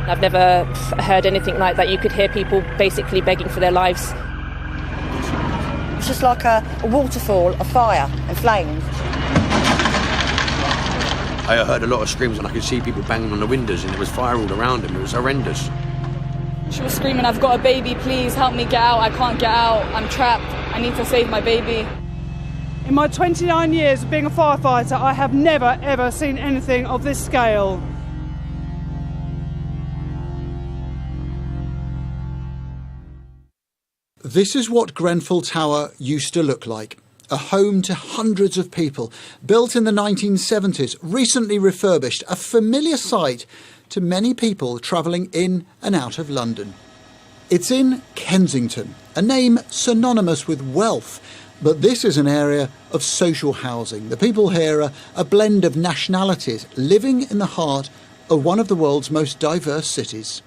I've never heard anything like that. You could hear people basically begging for their lives. It's just like a waterfall of fire and flames. I heard a lot of screams and I could see people banging on the windows and there was fire all around them. It was horrendous. She was screaming, "I've got a baby, please help me get out. I can't get out. I'm trapped. I need to save my baby." In my 29 years of being a firefighter, I have never, ever seen anything of this scale. This is what Grenfell Tower used to look like. A home to hundreds of people, built in the 1970s, recently refurbished, a familiar sight to many people travelling in and out of London. It's in Kensington, a name synonymous with wealth, but this is an area of social housing. The people here are a blend of nationalities, living in the heart of one of the world's most diverse cities.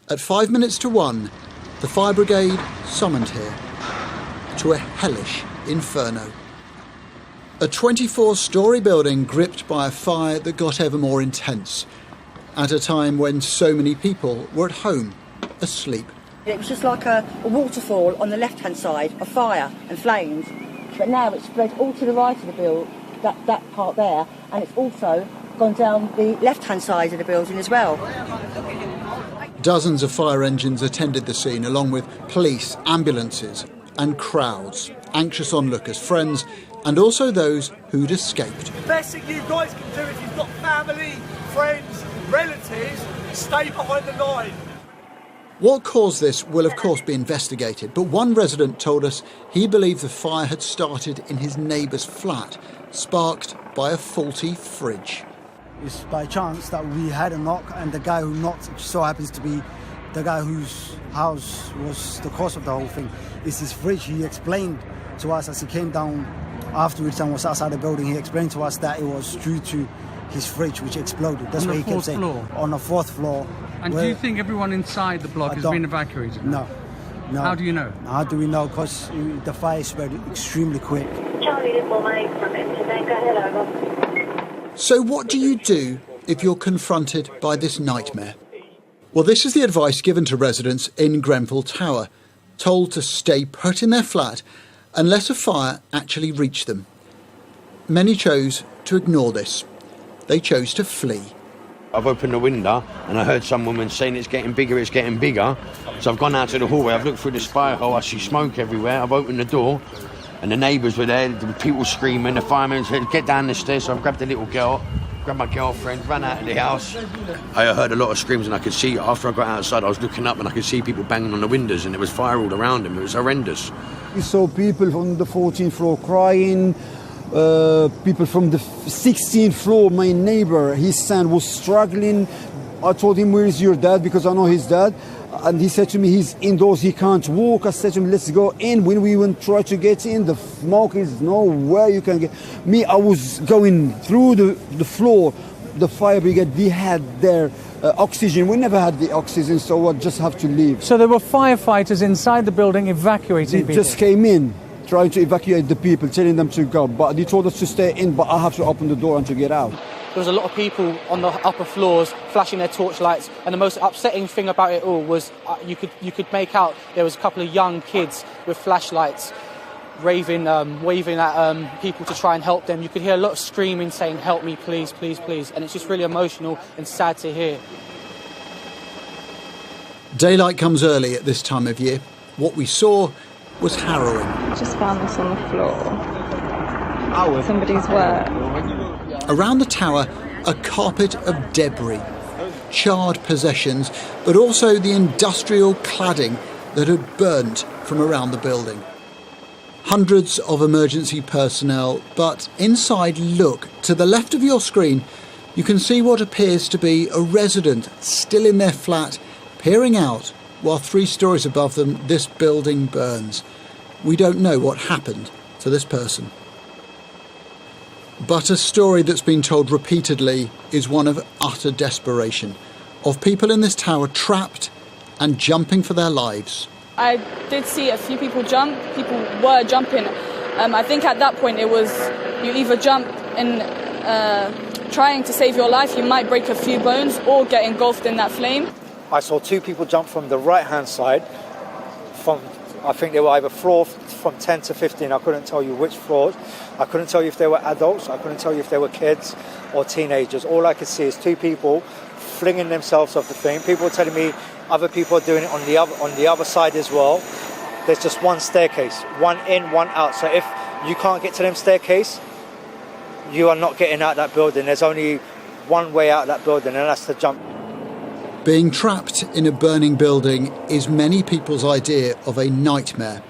At 5 minutes to 1, the fire brigade summoned here to a hellish inferno. A 24-storey building gripped by a fire that got ever more intense, at a time when so many people were at home, asleep. It was just like a waterfall on the left-hand side of fire and flames, but now it's spread all to the right of the building, that part there, and it's also gone down the left-hand side of the building as well. Dozens of fire engines attended the scene, along with police, ambulances and crowds, anxious onlookers, friends, and also those who'd escaped. The best thing you guys can do if you've got family, friends, relatives, stay behind the line. What caused this will of course be investigated, but one resident told us he believed the fire had started in his neighbour's flat, sparked by a faulty fridge. It's by chance that we had a knock, and the guy who knocked so happens to be the guy whose house was the cause of the whole thing. It's his fridge. He explained to us as he came down afterwards and was outside the building, he explained to us that it was due to his fridge which exploded. That's what he kept saying. On the fourth floor. And do you think everyone inside the block has been evacuated? No. How do you know? How do we know? Because the fire spread extremely quick. Charlie Little May from Interbank, go ahead, over. So what do you do if you're confronted by this nightmare? Well, this is the advice given to residents in Grenfell Tower, told to stay put in their flat unless a fire actually reached them. Many chose to ignore this. They chose to flee. I've opened the window and I heard some woman saying it's getting bigger. So I've gone out to the hallway, I've looked through the spire hole, I see smoke everywhere. I've opened the door and the neighbours were there, the people screaming, the firemen said, "Get down the stairs." So I've grabbed the little girl, grabbed my girlfriend, ran out of the house. I heard a lot of screams and I could see, after I got outside, I was looking up and I could see people banging on the windows and there was fire all around them. It was horrendous. We saw people on the 14th floor crying, people from the 16th floor, my neighbor, his son was struggling. I told him, "Where is your dad?" because I know his dad. And he said to me, "He's indoors, he can't walk." I said to him, "Let's go in." When we went try to get in, the smoke is nowhere you can get. Me, I was going through the floor. The fire brigade, they had their oxygen. We never had the oxygen, so I just have to leave. So there were firefighters inside the building evacuating people? They just came in, trying to evacuate the people, telling them to go. But they told us to stay in, but I have to open the door and to get out. There was a lot of people on the upper floors flashing their torchlights, and the most upsetting thing about it all was you could make out there was a couple of young kids with flashlights waving at people to try and help them. You could hear a lot of screaming saying, "Help me, please, please, please," and it's just really emotional and sad to hear. Daylight comes early at this time of year. What we saw was harrowing. I just found this on the floor. Somebody's work. Around the tower, a carpet of debris, charred possessions, but also the industrial cladding that had burnt from around the building. Hundreds of emergency personnel, but inside, look, to the left of your screen, you can see what appears to be a resident still in their flat, peering out while 3 stories above them this building burns. We don't know what happened to this person. But a story that's been told repeatedly is one of utter desperation, of people in this tower trapped and jumping for their lives. I did see a few people jump. People were jumping. I think at that point it was you either jump in trying to save your life, you might break a few bones or get engulfed in that flame. I saw two people jump from the right-hand side, I think they were either floor from 10 to 15. I couldn't tell you which floors. I couldn't tell you if they were adults. I couldn't tell you if they were kids or teenagers. All I could see is two people flinging themselves off the thing. People were telling me other people are doing it on the other side as well. There's just one staircase, one in, one out. So if you can't get to them staircase, you are not getting out that building. There's only one way out that building, and that's to jump. Being trapped in a burning building is many people's idea of a nightmare.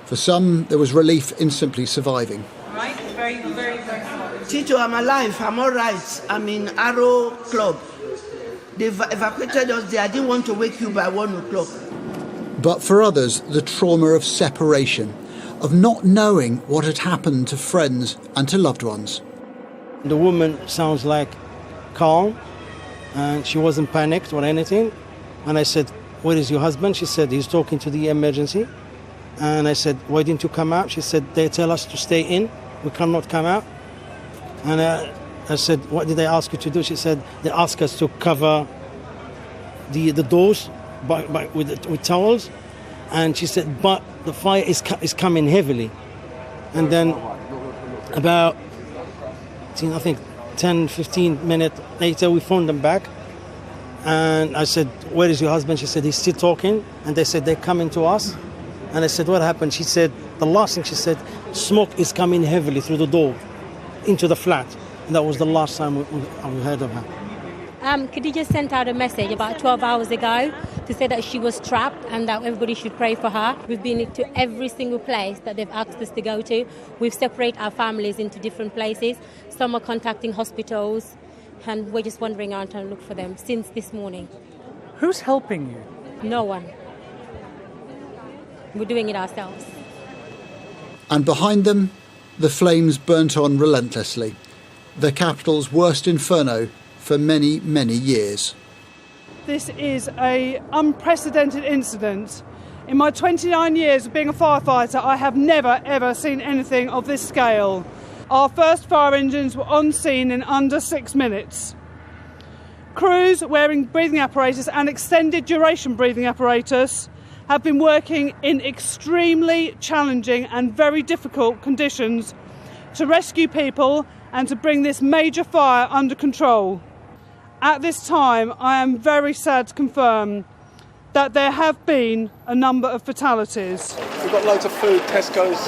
For some, there was relief in simply surviving. Right? Very, very, very. Tito, I'm alive. I'm all right. I'm in Arrow Club. They've evacuated us there. I didn't want to wake you by 1 o'clock. But for others, the trauma of separation, of not knowing what had happened to friends and to loved ones. The woman sounds like calm, and she wasn't panicked or anything. And I said, "Where is your husband?" She said, "He's talking to the emergency." And I said, "Why didn't you come out?" She said, "They tell us to stay in. We cannot come out." And I said, "What did they ask you to do?" She said, "They asked us to cover the doors with towels." And she said, "But the fire is coming heavily." And then about, I think, 10, 15 minutes later, we phoned them back. And I said, "Where is your husband?" She said, "He's still talking." And they said, "They're coming to us." And I said, "What happened?" She said, the last thing she said, "Smoke is coming heavily through the door into the flat." And that was the last time we heard of her. Khadija just sent out a message about 12 hours ago to say that she was trapped and that everybody should pray for her. We've been to every single place that they've asked us to go to. We've separated our families into different places. Some are contacting hospitals, and we're just wandering around trying to look for them since this morning. Who's helping you? No one. We're doing it ourselves. And behind them, the flames burnt on relentlessly. The capital's worst inferno for many, many years. This is an unprecedented incident. In my 29 years of being a firefighter, I have never, ever seen anything of this scale. Our first fire engines were on scene in under 6 minutes. Crews wearing breathing apparatus and extended duration breathing apparatus have been working in extremely challenging and very difficult conditions to rescue people and to bring this major fire under control. At this time, I am very sad to confirm that there have been a number of fatalities. We've got loads of food, Tesco's,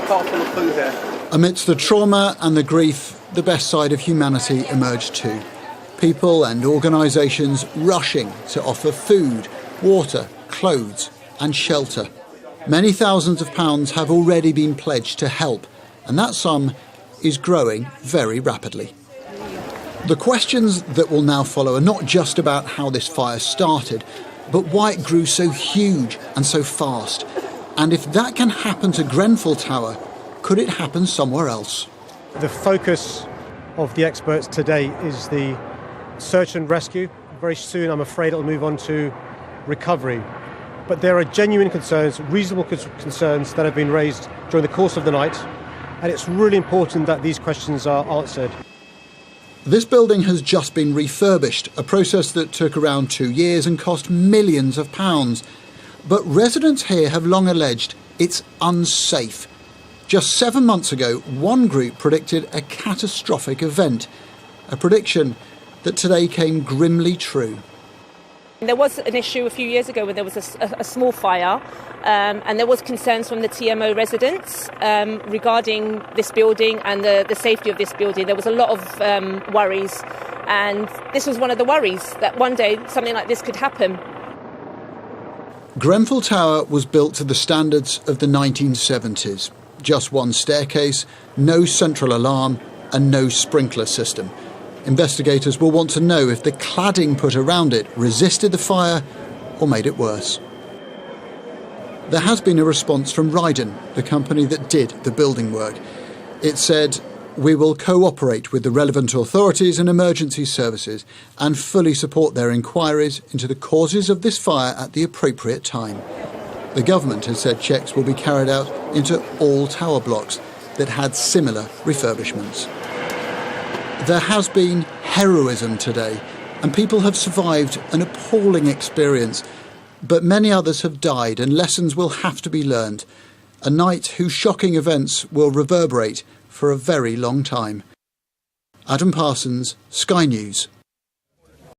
cart full of food there. Amidst the trauma and the grief, the best side of humanity emerged too. People and organisations rushing to offer food, water, clothes and shelter. Many thousands of pounds have already been pledged to help, and that sum is growing very rapidly. The questions that will now follow are not just about how this fire started, but why it grew so huge and so fast. And if that can happen to Grenfell Tower, could it happen somewhere else? The focus of the experts today is the search and rescue. Very soon, I'm afraid, it'll move on to recovery. But there are genuine concerns, reasonable concerns that have been raised during the course of the night, and it's really important that these questions are answered. This building has just been refurbished, a process that took around 2 years and cost millions of pounds. But residents here have long alleged it's unsafe. Just 7 months ago, one group predicted a catastrophic event, a prediction that today came grimly true. There was an issue a few years ago where there was a small fire, and there was concerns from the TMO residents regarding this building and the safety of this building. There was a lot of worries, and this was one of the worries, that one day something like this could happen. Grenfell Tower was built to the standards of the 1970s. Just one staircase, no central alarm and no sprinkler system. Investigators will want to know if the cladding put around it resisted the fire or made it worse. There has been a response from Ryden, the company that did the building work. It said, "We will cooperate with the relevant authorities and emergency services and fully support their inquiries into the causes of this fire at the appropriate time." The government has said checks will be carried out into all tower blocks that had similar refurbishments. There has been heroism today, and people have survived an appalling experience. But many others have died, and lessons will have to be learned. A night whose shocking events will reverberate for a very long time. Adam Parsons, Sky News.